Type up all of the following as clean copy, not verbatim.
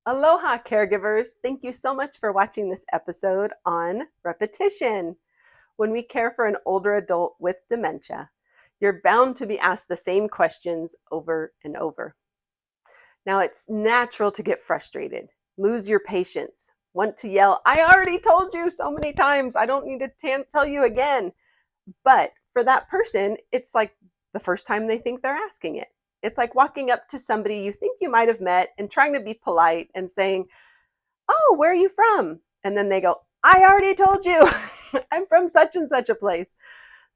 Aloha, caregivers. Thank you so much for watching this episode on repetition. When we care for an older adult with dementia, you're bound to be asked the same questions over and over. Now, it's natural to get frustrated, lose your patience, want to yell, I already told you so many times, I don't need to tell you again. But for that person, it's like the first time they think they're asking it. It's like walking up to somebody you think you might have met and trying to be polite and saying, oh, where are you from? And then they go, I already told you, I'm from such and such a place.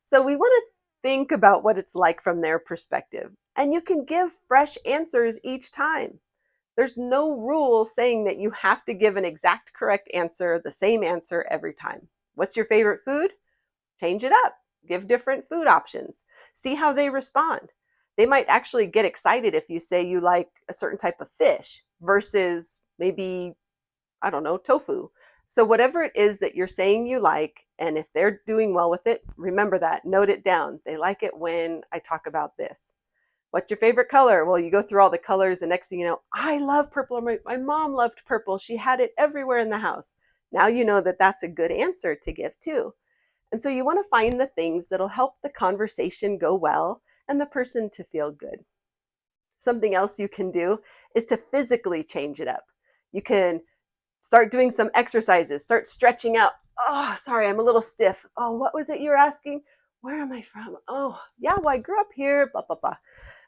So we want to think about what it's like from their perspective. And you can give fresh answers each time. There's no rule saying that you have to give an exact correct answer, the same answer every time. What's your favorite food? Change it up. Give different food options. See how they respond. They might actually get excited if you say you like a certain type of fish versus maybe, I don't know, tofu. So whatever it is that you're saying you like, and if they're doing well with it, remember that, note it down. They like it when I talk about this. What's your favorite color? Well, you go through all the colors, and next thing you know, I love purple. My mom loved purple. She had it everywhere in the house. Now you know that that's a good answer to give too. And so you want to find the things that'll help the conversation go well and the person to feel good. Something else you can do is to physically change it up. You can start doing some exercises, start stretching out. Oh, sorry, I'm a little stiff. Oh, what was it you're asking? Where am I from? Oh, yeah, well, I grew up here, blah, blah, blah.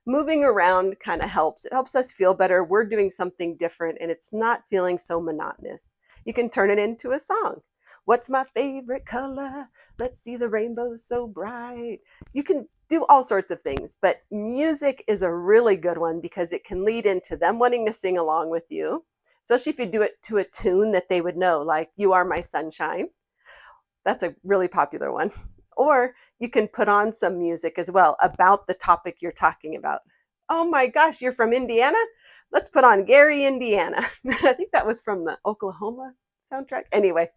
Moving around kind of helps. It helps us feel better. We're doing something different and it's not feeling so monotonous. You can turn it into a song. What's my favorite color? Let's see the rainbow so bright. You can do all sorts of things, but music is a really good one because it can lead into them wanting to sing along with you, especially if you do it to a tune that they would know, like You Are My Sunshine. That's a really popular one. Or you can put on some music as well about the topic you're talking about. Oh my gosh, you're from Indiana? Let's put on Gary, Indiana. I think that was from the Oklahoma soundtrack. Anyway,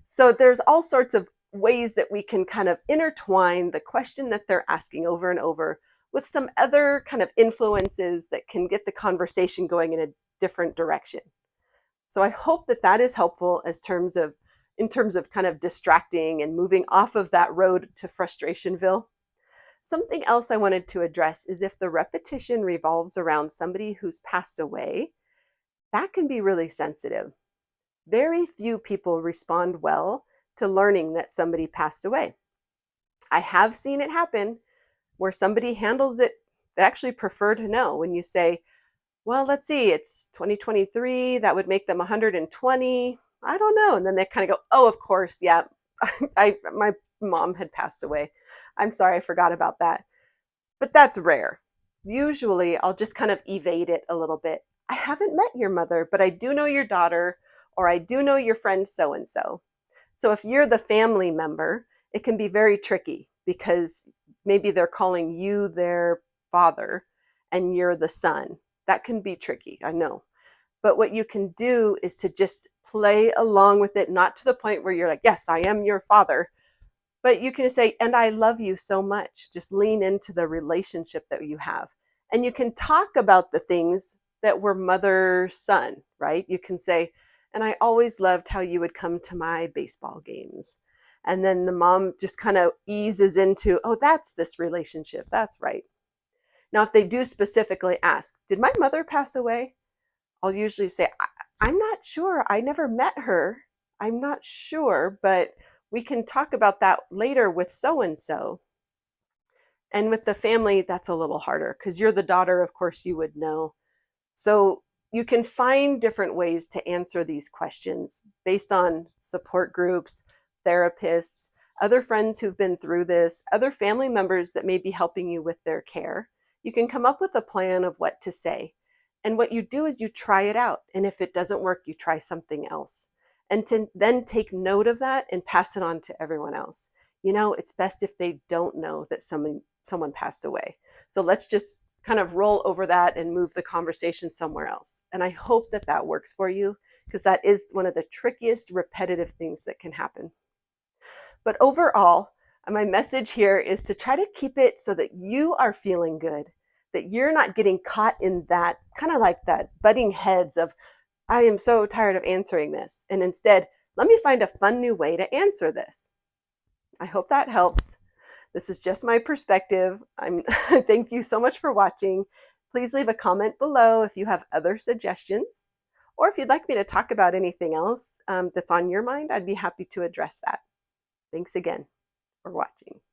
so there's all sorts of ways that we can kind of intertwine the question that they're asking over and over with some other kind of influences that can get the conversation going in a different direction. So I hope that that is helpful as terms of in terms of kind of distracting and moving off of that road to frustrationville. Something else I wanted to address is if the repetition revolves around somebody who's passed away, that can be really sensitive. Very few people respond well to learning that somebody passed away. I have seen it happen where somebody handles it, they actually prefer to know when you say, well, let's see, it's 2023, that would make them 120. I don't know. And then they kind of go, oh, of course, yeah, my mom had passed away. I'm sorry, I forgot about that. But that's rare. Usually I'll just kind of evade it a little bit. I haven't met your mother, but I do know your daughter, or I do know your friend so and so. So if you're the family member, it can be very tricky because maybe they're calling you their father and you're the son. That can be tricky, I know. But what you can do is to just play along with it, not to the point where you're like, yes, I am your father, but you can say, and I love you so much. Just lean into the relationship that you have. And you can talk about the things that were mother son, right? You can say, and I always loved how you would come to my baseball games. And then the mom just kind of eases into, oh, that's this relationship. That's right. Now, if they do specifically ask, did my mother pass away? I'll usually say, I'm not sure. I never met her. I'm not sure, but we can talk about that later with so and so. And with the family, that's a little harder because you're the daughter, of course, you would know. So you can find different ways to answer these questions based on support groups, therapists, other friends who've been through this, other family members that may be helping you with their care. You can come up with a plan of what to say. And what you do is you try it out. And if it doesn't work, you try something else. And to then take note of that and pass it on to everyone else. You know, it's best if they don't know that someone passed away. So let's just kind of roll over that and move the conversation somewhere else. And I hope that that works for you because that is one of the trickiest repetitive things that can happen. But overall, my message here is to try to keep it so that you are feeling good, that you're not getting caught in that kind of like that butting heads of I am so tired of answering this, and instead, let me find a fun new way to answer this. I hope that helps. This is just my perspective. Thank you so much for watching. Please leave a comment below if you have other suggestions, or if you'd like me to talk about anything else that's on your mind, I'd be happy to address that. Thanks again for watching.